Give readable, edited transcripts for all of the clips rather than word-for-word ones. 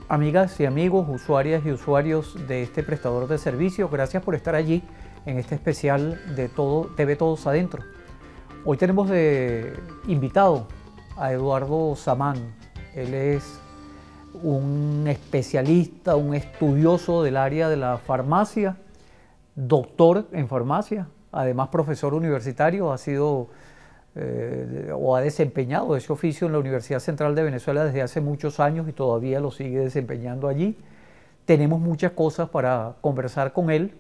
Amigas y amigos, usuarias y usuarios de este prestador de servicio, gracias por estar allí en este especial de TV Todos Adentro. Hoy tenemos de invitado a Eduardo Samán. Él es un especialista, un estudioso del área de la farmacia, doctor en farmacia, además profesor universitario, ha sido o ha desempeñado ese oficio en la Universidad Central de Venezuela desde hace muchos años y todavía lo sigue desempeñando allí. Tenemos muchas cosas para conversar con él.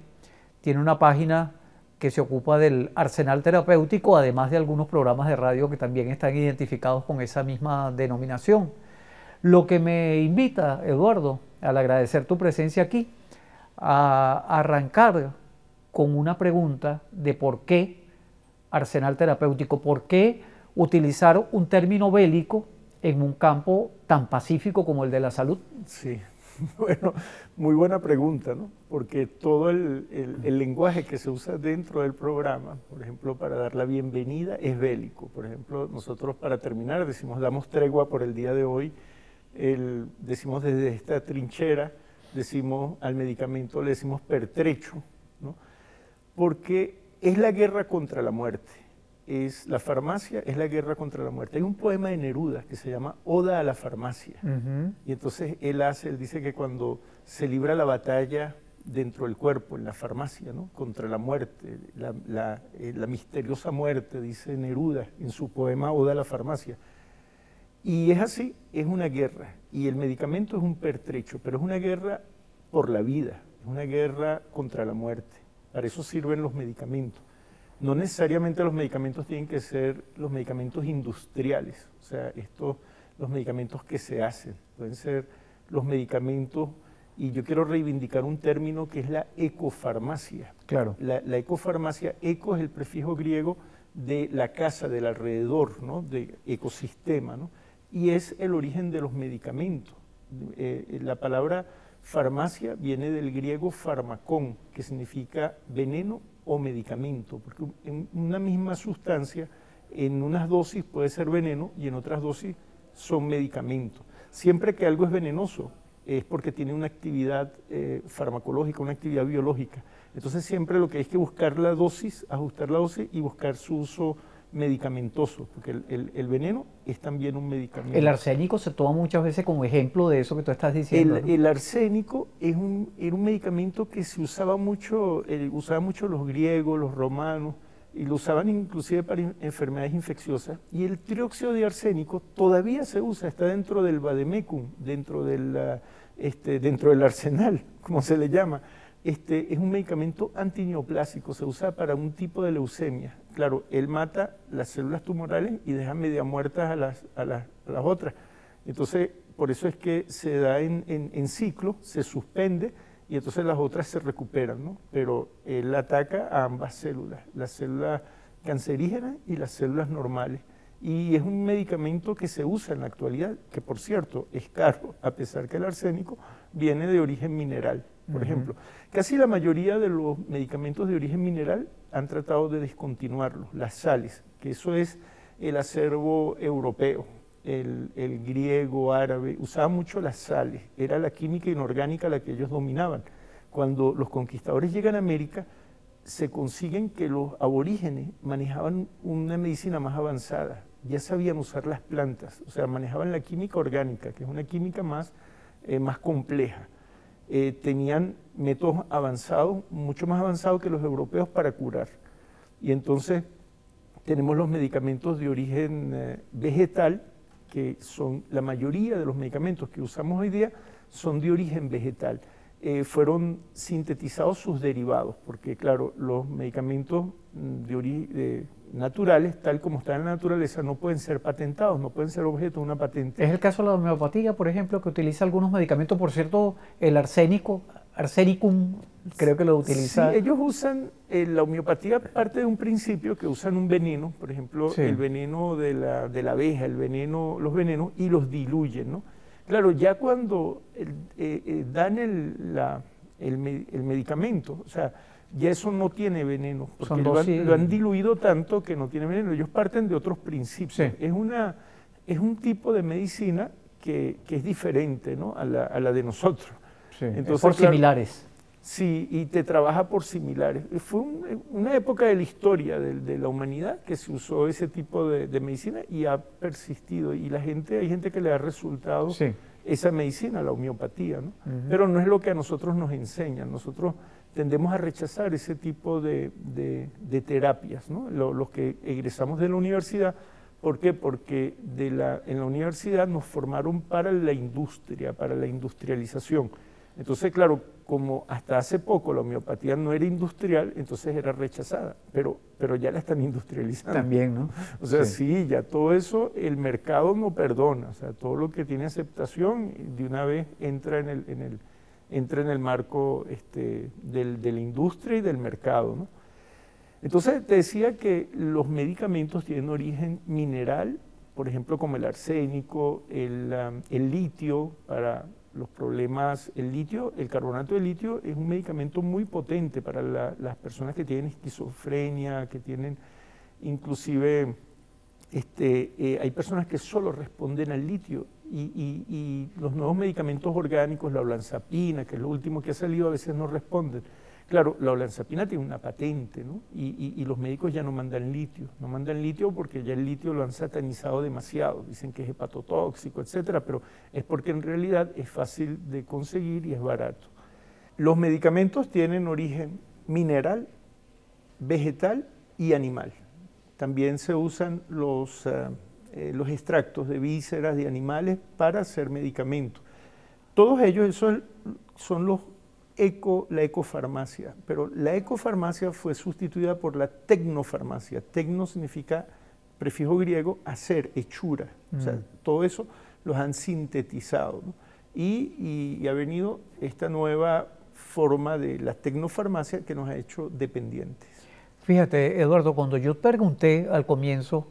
Tiene una página que se ocupa del arsenal terapéutico, además de algunos programas de radio que también están identificados con esa misma denominación. Lo que me invita, Eduardo, al agradecer tu presencia aquí, a arrancar con una pregunta de por qué arsenal terapéutico, por qué utilizar un término bélico en un campo tan pacífico como el de la salud. Sí, bueno, muy buena pregunta, ¿no? Porque todo el lenguaje que se usa dentro del programa, por ejemplo, para dar la bienvenida, es bélico. Por ejemplo, nosotros para terminar decimos, damos tregua por el día de hoy, decimos desde esta trinchera, decimos al medicamento, le decimos pertrecho, ¿no? Porque es la guerra contra la muerte. La farmacia es la guerra contra la muerte. Hay un poema de Neruda que se llama Oda a la farmacia. Y entonces él dice que cuando se libra la batalla dentro del cuerpo, en la farmacia, ¿no? Contra la muerte, la misteriosa muerte, dice Neruda en su poema Oda a la farmacia. Y es así, es una guerra. Y el medicamento es un pertrecho, pero es una guerra por la vida, es una guerra contra la muerte. Para eso sirven los medicamentos. No necesariamente los medicamentos tienen que ser los medicamentos industriales, o sea, los medicamentos que se hacen, pueden ser los medicamentos, y yo quiero reivindicar un término que es la ecofarmacia. Claro. La ecofarmacia, eco es el prefijo griego de la casa, del alrededor, ¿no? De ecosistema, ¿no? Y es el origen de los medicamentos. La palabra farmacia viene del griego farmacón, que significa veneno o medicamento, porque en una misma sustancia, en unas dosis puede ser veneno y en otras dosis son medicamentos. Siempre que algo es venenoso es porque tiene una actividad farmacológica, una actividad biológica. Entonces siempre lo que hay es que buscar la dosis, ajustar la dosis y buscar su uso medicamentoso, porque el veneno es también un medicamento. El arsénico se toma muchas veces como ejemplo de eso que tú estás diciendo. El arsénico era un medicamento que se usaba mucho, usaban mucho los griegos, los romanos, y lo usaban inclusive para enfermedades infecciosas. Y el trióxido de arsénico todavía se usa, está dentro del vademecum, dentro del arsenal, como se le llama. Es un medicamento antineoplásico, se usa para un tipo de leucemia. Claro, él mata las células tumorales y deja media muertas a las otras. Entonces, por eso es que se da en ciclo, se suspende y entonces las otras se recuperan, ¿no? Pero él ataca a ambas células, las células cancerígenas y las células normales. Y es un medicamento que se usa en la actualidad, que por cierto es caro, a pesar que el arsénico viene de origen mineral. Por ejemplo, casi la mayoría de los medicamentos de origen mineral han tratado de descontinuarlos, las sales, que eso es el acervo europeo, el griego, árabe, usaban mucho las sales, era la química inorgánica la que ellos dominaban. Cuando los conquistadores llegan a América, se consiguen que los aborígenes manejaban una medicina más avanzada, ya sabían usar las plantas, o sea, manejaban la química orgánica, que es una química más compleja. Tenían métodos avanzados, mucho más avanzados que los europeos para curar. Y entonces tenemos los medicamentos de origen vegetal, que son la mayoría de los medicamentos que usamos hoy día son de origen vegetal. Fueron sintetizados sus derivados, porque claro, los medicamentos naturales, tal como están en la naturaleza, no pueden ser patentados, no pueden ser objeto de una patente. Es el caso de la homeopatía, por ejemplo, que utiliza algunos medicamentos, por cierto, el arsénico, arsenicum, creo que lo utiliza. Sí, ellos usan, la homeopatía parte de un principio que usan un veneno, por ejemplo, sí, el veneno de la abeja, los venenos, y los diluyen, ¿no? Claro, ya cuando dan el medicamento, o sea, ya eso no tiene veneno, porque Son lo dosis. lo han diluido tanto que no tiene veneno. Ellos parten de otros principios. Sí. Es un tipo de medicina que es diferente, ¿no?, a la de nosotros. Sí, Entonces, por claro, similares. sí, y te trabaja por similares. Fue una época de la historia de la humanidad que se usó ese tipo de medicina y ha persistido. Y hay gente que le ha resultado Sí. esa medicina, la homeopatía, ¿no? Pero no es lo que a nosotros nos enseñan. Nosotros tendemos a rechazar ese tipo de terapias, ¿no? Los que egresamos de la universidad. ¿Por qué? Porque en la universidad nos formaron para la industria, para la industrialización. Entonces, claro, como hasta hace poco la homeopatía no era industrial, entonces era rechazada, pero ya la están industrializando. También, ¿no? O sea, sí, ya todo eso el mercado no perdona, o sea, todo lo que tiene aceptación de una vez entra en el marco de la industria y del mercado, ¿no? Entonces te decía que los medicamentos tienen origen mineral, por ejemplo, como el arsénico, el litio para los problemas. El carbonato de litio es un medicamento muy potente para las personas que tienen esquizofrenia, que tienen inclusive, hay personas que solo responden al litio y los nuevos medicamentos orgánicos, la olanzapina, que es lo último que ha salido, a veces no responden. Claro, la olanzapina tiene una patente, ¿no? Y los médicos ya no mandan litio porque ya el litio lo han satanizado demasiado, dicen que es hepatotóxico, etcétera, pero es porque en realidad es fácil de conseguir y es barato. Los medicamentos tienen origen mineral, vegetal y animal. También se usan los extractos de vísceras de animales para hacer medicamentos. Todos ellos son la ecofarmacia, pero la ecofarmacia fue sustituida por la tecnofarmacia. Tecno significa, prefijo griego, hacer, hechura. O sea, todo eso los han sintetizado, ¿no? Y ha venido esta nueva forma de la tecnofarmacia que nos ha hecho dependientes. Fíjate, Eduardo, cuando yo pregunté al comienzo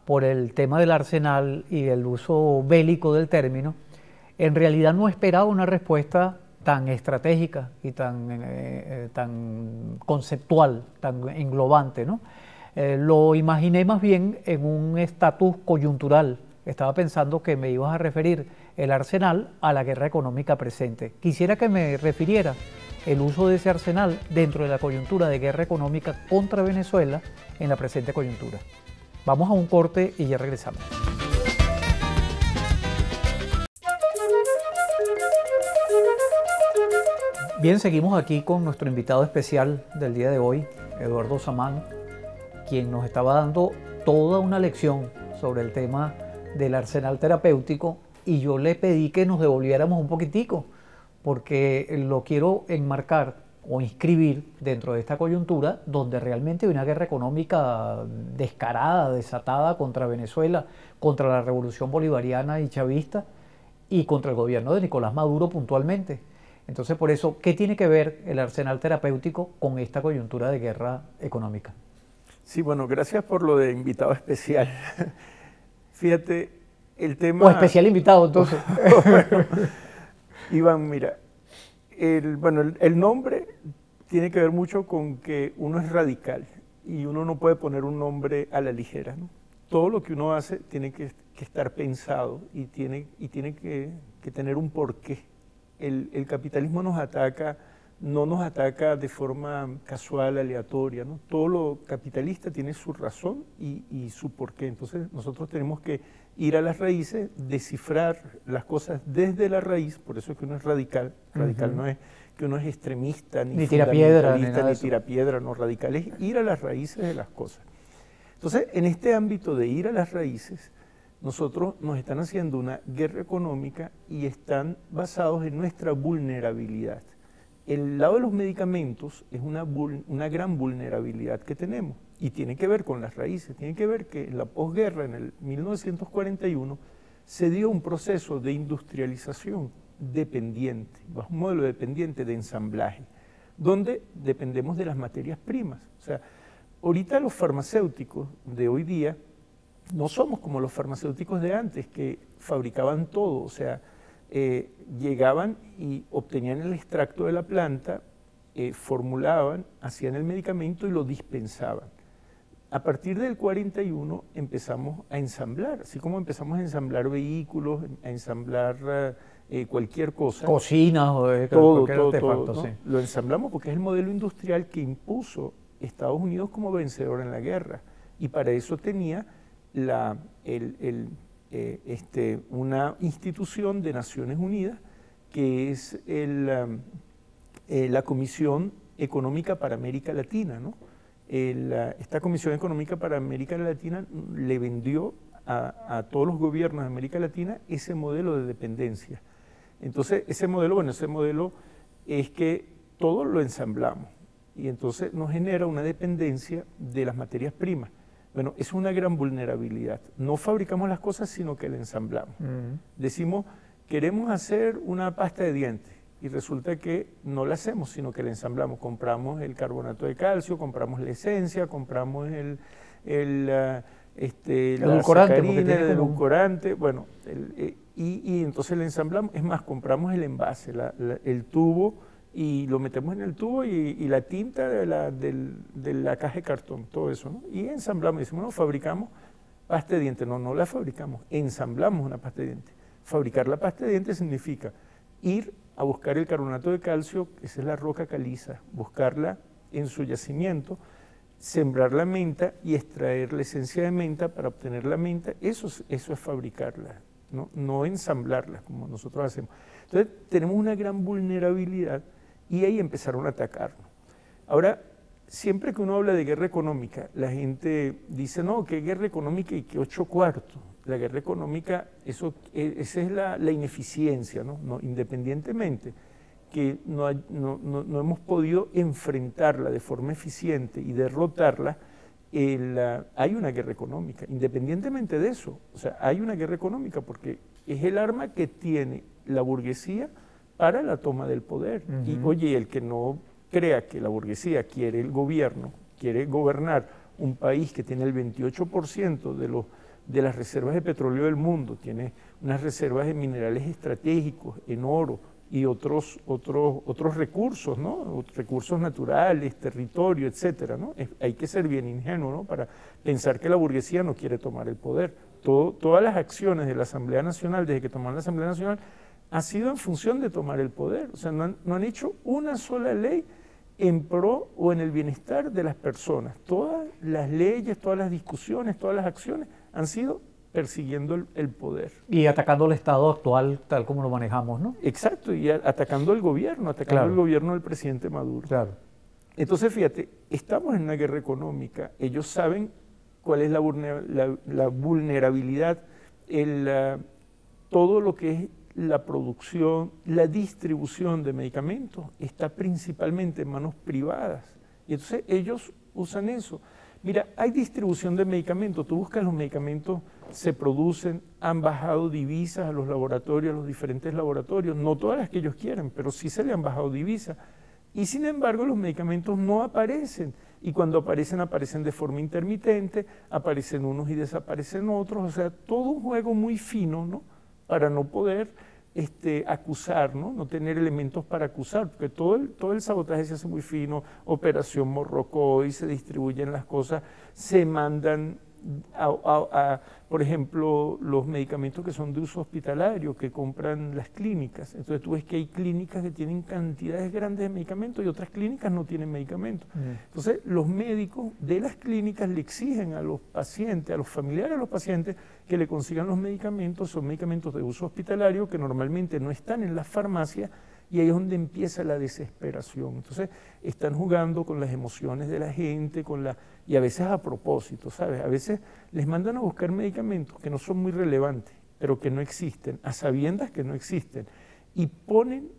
por el tema del arsenal y el uso bélico del término, en realidad no esperaba una respuesta tan estratégica y tan conceptual, tan englobante, ¿no? Lo imaginé más bien en un estatus coyuntural. Estaba pensando que me ibas a referir el arsenal a la guerra económica presente. Quisiera que me refiriera el uso de ese arsenal dentro de la coyuntura de guerra económica contra Venezuela en la presente coyuntura. Vamos a un corte y ya regresamos. Bien, seguimos aquí con nuestro invitado especial del día de hoy, Eduardo Samán, quien nos estaba dando toda una lección sobre el tema del arsenal terapéutico, y yo le pedí que nos devolviéramos un poquitico, porque lo quiero enmarcar o inscribir dentro de esta coyuntura donde realmente hay una guerra económica descarada, desatada contra Venezuela, contra la revolución bolivariana y chavista y contra el gobierno de Nicolás Maduro puntualmente. Entonces, por eso, ¿qué tiene que ver el arsenal terapéutico con esta coyuntura de guerra económica? Sí, bueno, gracias por lo de invitado especial. Fíjate, el tema... O especial invitado, entonces. Bueno, Iván, mira, el nombre tiene que ver mucho con que uno es radical y uno no puede poner un nombre a la ligera, ¿no? Todo lo que uno hace tiene que estar pensado y tiene que tener un porqué. El capitalismo no nos ataca de forma casual, aleatoria, ¿no? Todo lo capitalista tiene su razón y su porqué. Entonces nosotros tenemos que ir a las raíces, descifrar las cosas desde la raíz. Por eso es que uno es radical. Radical no es que uno es extremista, ni tirapiedra, ni tirapiedra, no, radical es ir a las raíces de las cosas. Entonces, en este ámbito de ir a las raíces, nosotros nos están haciendo una guerra económica y están basados en nuestra vulnerabilidad. El lado de los medicamentos es una gran vulnerabilidad que tenemos y tiene que ver con las raíces, tiene que ver que en la posguerra, en el 1941, se dio un proceso de industrialización dependiente, bajo un modelo dependiente de ensamblaje, donde dependemos de las materias primas. O sea, ahorita los farmacéuticos de hoy día no somos como los farmacéuticos de antes, que fabricaban todo, o sea, llegaban y obtenían el extracto de la planta, formulaban, hacían el medicamento y lo dispensaban. A partir del 41 empezamos a ensamblar, así como empezamos a ensamblar vehículos, a ensamblar cualquier cosa. Cocinas o cualquier artefacto, todo, ¿no? sí. Lo ensamblamos porque es el modelo industrial que impuso Estados Unidos como vencedor en la guerra. Y para eso tenía una institución de Naciones Unidas que es la Comisión Económica para América Latina, ¿no? Esta Comisión Económica para América Latina le vendió a todos los gobiernos de América Latina ese modelo de dependencia. Entonces, ese modelo es que todo lo ensamblamos y entonces nos genera una dependencia de las materias primas. Bueno, es una gran vulnerabilidad. No fabricamos las cosas, sino que las ensamblamos. Decimos, queremos hacer una pasta de dientes. Y resulta que no la hacemos, sino que la ensamblamos. Compramos el carbonato de calcio, compramos la esencia, compramos la sacarina, el edulcorante, bueno, y entonces la ensamblamos. Es más, compramos el envase, el tubo, y lo metemos en el tubo y la tinta de la caja de cartón, todo eso, ¿no? Y ensamblamos, y decimos, no, fabricamos pasta de dientes. No, no la fabricamos, ensamblamos una pasta de dientes. Fabricar la pasta de dientes significa ir a buscar el carbonato de calcio, esa es la roca caliza, buscarla en su yacimiento, sembrar la menta y extraer la esencia de menta para obtener la menta. Eso es fabricarla, no ensamblarla como nosotros hacemos. Entonces tenemos una gran vulnerabilidad y ahí empezaron a atacarnos. Ahora, siempre que uno habla de guerra económica, la gente dice, no, ¿qué guerra económica y qué 8 cuartos? La guerra económica, esa es la ineficiencia, ¿no? Independientemente que no hemos podido enfrentarla de forma eficiente y derrotarla, hay una guerra económica, independientemente de eso. O sea, hay una guerra económica porque es el arma que tiene la burguesía para la toma del poder. Y oye, el que no crea que la burguesía quiere el gobierno, quiere gobernar un país que tiene el 28% de las reservas de petróleo del mundo, tiene unas reservas de minerales estratégicos en oro y otros recursos, ¿no? Recursos naturales, territorio, etcétera, ¿no? Hay que ser bien ingenuo, ¿no? Para pensar que la burguesía no quiere tomar el poder. Todas las acciones de la Asamblea Nacional, desde que tomaron la Asamblea Nacional, ha sido en función de tomar el poder. O sea, no han hecho una sola ley en pro o en el bienestar de las personas. Todas las leyes, todas las discusiones, todas las acciones han sido persiguiendo el poder. Y atacando el Estado actual tal como lo manejamos, ¿no? Exacto, y atacando el gobierno, el gobierno del presidente Maduro. Claro. Entonces, fíjate, estamos en una guerra económica, ellos saben cuál es la vulnerabilidad, todo lo que es la producción, la distribución de medicamentos está principalmente en manos privadas. Y entonces ellos usan eso. Mira, hay distribución de medicamentos, tú buscas los medicamentos, se producen, han bajado divisas a los laboratorios, a los diferentes laboratorios, no todas las que ellos quieren, pero sí se le han bajado divisas. Y sin embargo los medicamentos no aparecen, y cuando aparecen, aparecen de forma intermitente, aparecen unos y desaparecen otros, o sea, todo un juego muy fino, ¿no? Para no poder acusar, ¿no? Tener elementos para acusar, porque todo el sabotaje se hace muy fino, Operación Morrocoy, se distribuyen las cosas, se mandan por ejemplo, los medicamentos que son de uso hospitalario, que compran las clínicas. Entonces tú ves que hay clínicas que tienen cantidades grandes de medicamentos y otras clínicas no tienen medicamentos. Entonces los médicos de las clínicas le exigen a los pacientes, a los familiares de los pacientes, que le consigan los medicamentos. Son medicamentos de uso hospitalario que normalmente no están en las farmacias, y ahí es donde empieza la desesperación. Entonces están jugando con las emociones de la gente, y a veces a propósito, ¿sabes? A veces les mandan a buscar medicamentos que no son muy relevantes, pero que no existen, a sabiendas que no existen, y ponen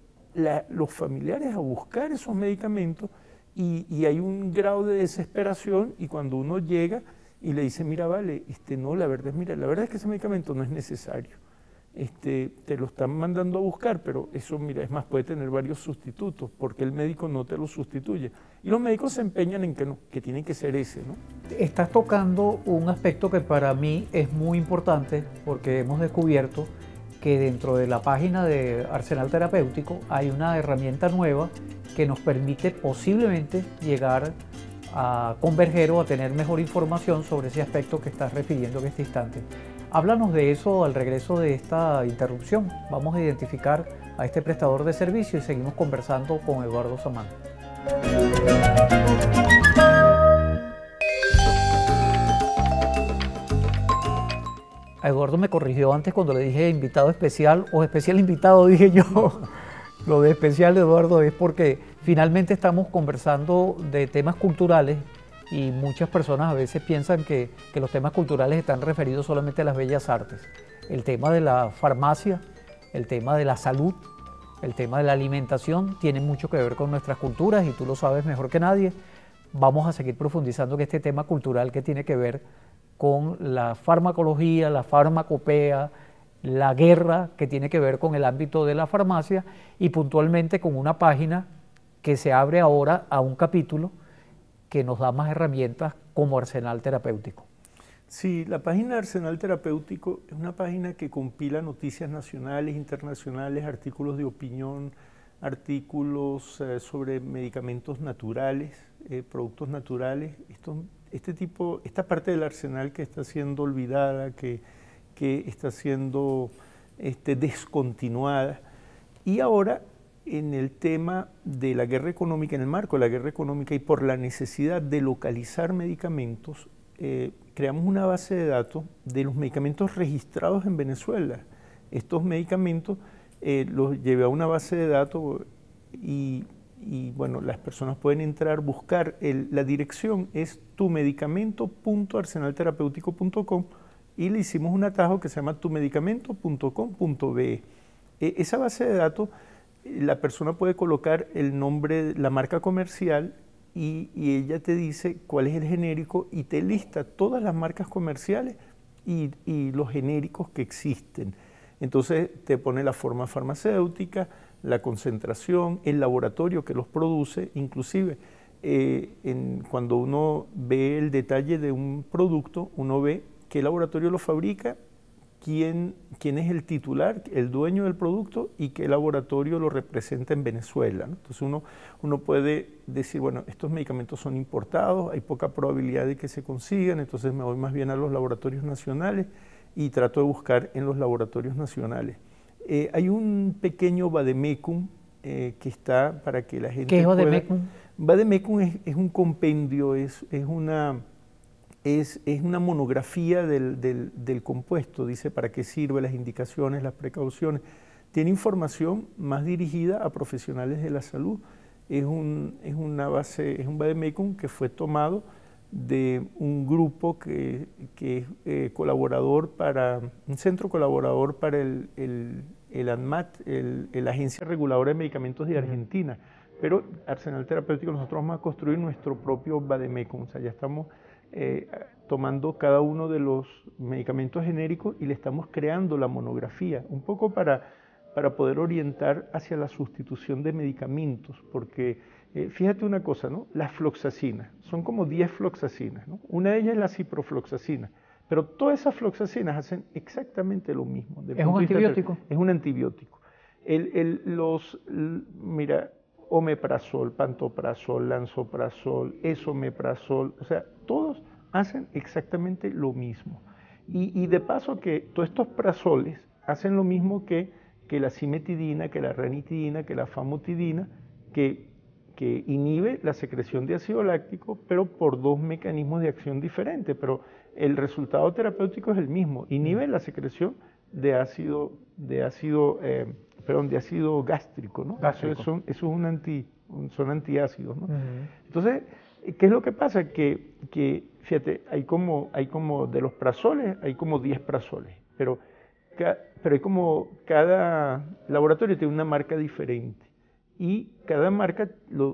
los familiares a buscar esos medicamentos, y hay un grado de desesperación, y cuando uno llega y le dice, mira, vale, no, la verdad es que ese medicamento no es necesario. Te lo están mandando a buscar, pero eso, mira, es más, puede tener varios sustitutos, porque el médico no te lo sustituye. Y los médicos se empeñan en que no, que tiene que ser ese, ¿no? Estás tocando un aspecto que para mí es muy importante, porque hemos descubierto que dentro de la página de Arsenal Terapéutico hay una herramienta nueva que nos permite posiblemente llegar a converger o a tener mejor información sobre ese aspecto que estás refiriendo en este instante. Háblanos de eso al regreso de esta interrupción. Vamos a identificar a este prestador de servicio y seguimos conversando con Eduardo Samán. Eduardo me corrigió antes cuando le dije invitado especial o especial invitado, dije yo. Lo de especial, Eduardo, es porque finalmente estamos conversando de temas culturales y muchas personas a veces piensan que los temas culturales están referidos solamente a las bellas artes. El tema de la farmacia, el tema de la salud, el tema de la alimentación tiene mucho que ver con nuestras culturas y tú lo sabes mejor que nadie. Vamos a seguir profundizando en este tema cultural que tiene que ver con la farmacología, la farmacopea, la guerra que tiene que ver con el ámbito de la farmacia y puntualmente con una página que se abre ahora a un capítulo que nos da más herramientas como arsenal terapéutico. Sí, la página Arsenal Terapéutico es una página que compila noticias nacionales, internacionales, artículos de opinión, artículos sobre medicamentos naturales, productos naturales. Esta parte del arsenal que está siendo olvidada, que está siendo descontinuada. Y ahora, en el tema de la guerra económica, en el marco de la guerra económica y por la necesidad de localizar medicamentos, creamos una base de datos de los medicamentos registrados en Venezuela. Estos medicamentos los llevé a una base de datos y bueno, las personas pueden entrar, buscar, la dirección es tumedicamento.arsenalterapéutico.com y le hicimos un atajo que se llama tumedicamento.com.be. Esa base de datos, la persona puede colocar el nombre, la marca comercial y ella te dice cuál es el genérico y te lista todas las marcas comerciales y los genéricos que existen. Entonces te pone la forma farmacéutica, la concentración, el laboratorio que los produce, inclusive cuando uno ve el detalle de un producto, uno ve qué laboratorio lo fabrica, quién es el titular, el dueño del producto y qué laboratorio lo representa en Venezuela, ¿no? Entonces uno puede decir, bueno, estos medicamentos son importados, hay poca probabilidad de que se consigan, entonces me voy más bien a los laboratorios nacionales y trato de buscar en los laboratorios nacionales. Hay un pequeño vademecum que está para que la gente ¿Qué es pueda... vademecum? Vademecum es un compendio, es una monografía del compuesto, dice para qué sirve, las indicaciones, las precauciones. Tiene información más dirigida a profesionales de la salud. Es un vademecum que fue tomado de un grupo que es colaborador un centro colaborador para el ANMAT, la Agencia Reguladora de Medicamentos de Argentina. Pero Arsenal Terapéutico nosotros vamos a construir nuestro propio vademecum, o sea, ya estamos tomando cada uno de los medicamentos genéricos y le estamos creando la monografía, un poco para poder orientar hacia la sustitución de medicamentos, porque fíjate una cosa, ¿no? Las floxacinas, son como 10 floxacinas, ¿no? Una de ellas es la ciprofloxacina, pero todas esas floxacinas hacen exactamente lo mismo. ¿Es un antibiótico? Es un antibiótico. Mira, omeprazol, pantoprazol, lansoprazol, esomeprazol, o sea, todos hacen exactamente lo mismo. Y de paso que todos estos prazoles hacen lo mismo que la cimetidina, que la ranitidina, que la famotidina, que inhibe la secreción de ácido láctico, pero por dos mecanismos de acción diferentes, pero el resultado terapéutico es el mismo, inhibe la secreción de ácido gástrico, ¿no? Gástrico. Eso son antiácidos, ¿no? Entonces, ¿qué es lo que pasa? Que fíjate, hay como de los prazoles, hay como 10 prazoles, pero cada laboratorio tiene una marca diferente y cada marca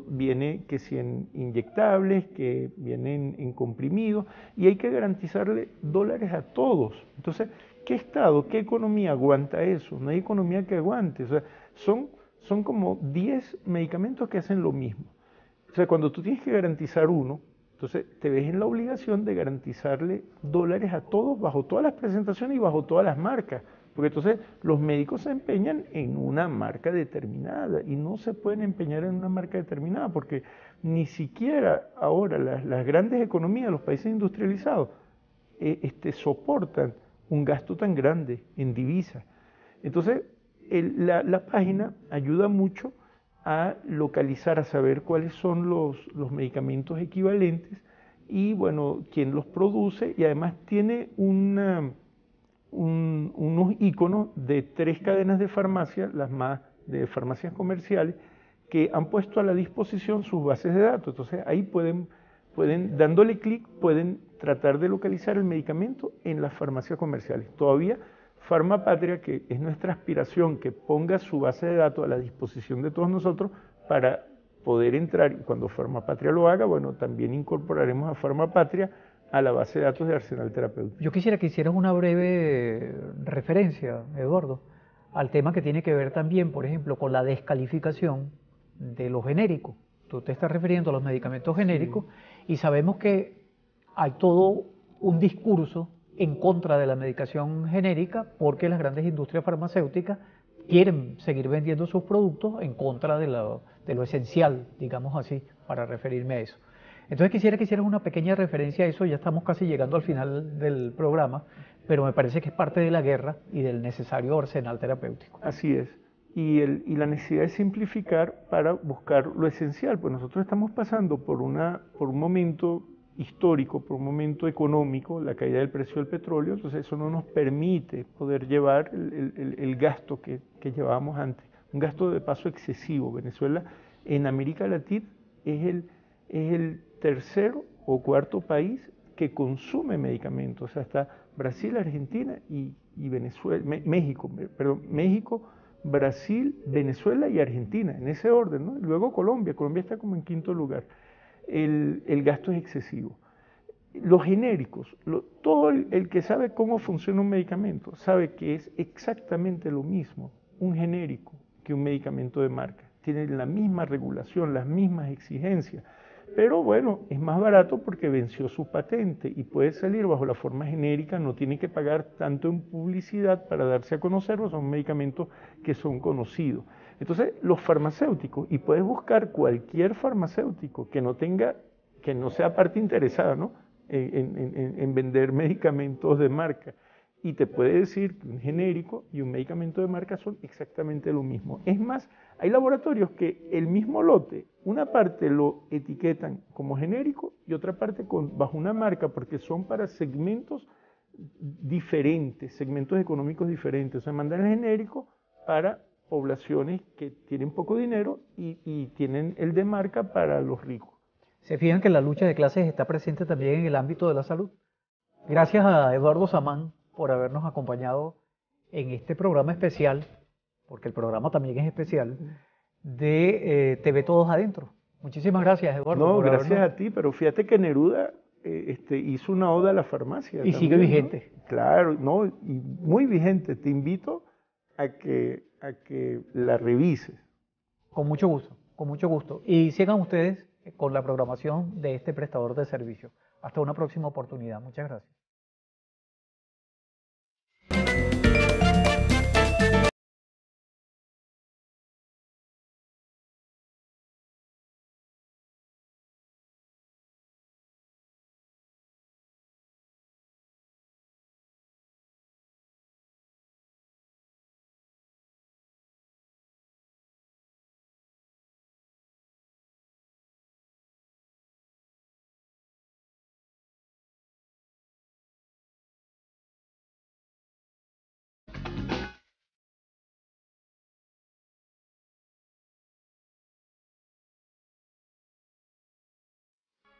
viene que si en inyectables, que vienen en comprimidos y hay que garantizarle dólares a todos. Entonces, ¿qué Estado, qué economía aguanta eso? No hay economía que aguante. O sea, son como 10 medicamentos que hacen lo mismo. O sea, cuando tú tienes que garantizar uno, entonces te ves en la obligación de garantizarle dólares a todos bajo todas las presentaciones y bajo todas las marcas. Porque entonces los médicos se empeñan en una marca determinada y no se pueden empeñar en una marca determinada porque ni siquiera ahora las grandes economías, los países industrializados, soportan un gasto tan grande en divisas. Entonces, la página ayuda mucho a localizar, a saber cuáles son los medicamentos equivalentes y, bueno, quién los produce, y además tiene unos iconos de 3 cadenas de farmacia, las más de farmacias comerciales, que han puesto a la disposición sus bases de datos. Entonces ahí pueden dándole clic, pueden tratar de localizar el medicamento en las farmacias comerciales. Todavía Farmapatria, que es nuestra aspiración, que ponga su base de datos a la disposición de todos nosotros para poder entrar, y cuando Farmapatria lo haga, bueno, también incorporaremos a Farmapatria a la base de datos de Arsenal Terapéutico. Yo quisiera que hicieras una breve referencia, Eduardo, al tema que tiene que ver también, por ejemplo, con la descalificación de los genéricos. Tú te estás refiriendo a los medicamentos genéricos, sí, y sabemos que hay todo un discurso en contra de la medicación genérica porque las grandes industrias farmacéuticas quieren seguir vendiendo sus productos en contra de lo esencial, digamos así, para referirme a eso. Entonces quisiera que hicieras una pequeña referencia a eso, ya estamos casi llegando al final del programa, pero me parece que es parte de la guerra y del necesario arsenal terapéutico. Así es, y la necesidad de simplificar para buscar lo esencial, pues nosotros estamos pasando por un momento histórico, por un momento económico, la caída del precio del petróleo, entonces eso no nos permite poder llevar el gasto que llevábamos antes, un gasto de paso excesivo. Venezuela en América Latina es el tercero o cuarto país que consume medicamentos. O sea, está Brasil, Argentina y Venezuela, México, Brasil, Venezuela y Argentina, en ese orden, ¿no? Y luego Colombia está como en quinto lugar. El gasto es excesivo. Los genéricos, todo el que sabe cómo funciona un medicamento, sabe que es exactamente lo mismo un genérico que un medicamento de marca. Tienen la misma regulación, las mismas exigencias, pero bueno, es más barato porque venció su patente y puede salir bajo la forma genérica, no tiene que pagar tanto en publicidad para darse a conocer, son medicamentos que son conocidos. Entonces, los farmacéuticos, y puedes buscar cualquier farmacéutico que no sea parte interesada, ¿no?, en vender medicamentos de marca, y te puede decir que un genérico y un medicamento de marca son exactamente lo mismo. Es más, hay laboratorios que el mismo lote, una parte lo etiquetan como genérico y otra parte bajo una marca, porque son para segmentos diferentes, segmentos económicos diferentes. O sea, mandan el genérico para poblaciones que tienen poco dinero y tienen el de marca para los ricos. Se fijan que la lucha de clases está presente también en el ámbito de la salud. Gracias a Eduardo Samán por habernos acompañado en este programa especial, porque el programa también es especial, de TV Todos Adentro. Muchísimas gracias, Eduardo. No, gracias a ti, pero fíjate que Neruda hizo una oda a la farmacia. Y también sigue vigente. ¿No? Claro, no, y muy vigente. Te invito a que la revises. Con mucho gusto, con mucho gusto. Y sigan ustedes con la programación de este prestador de servicio. Hasta una próxima oportunidad. Muchas gracias.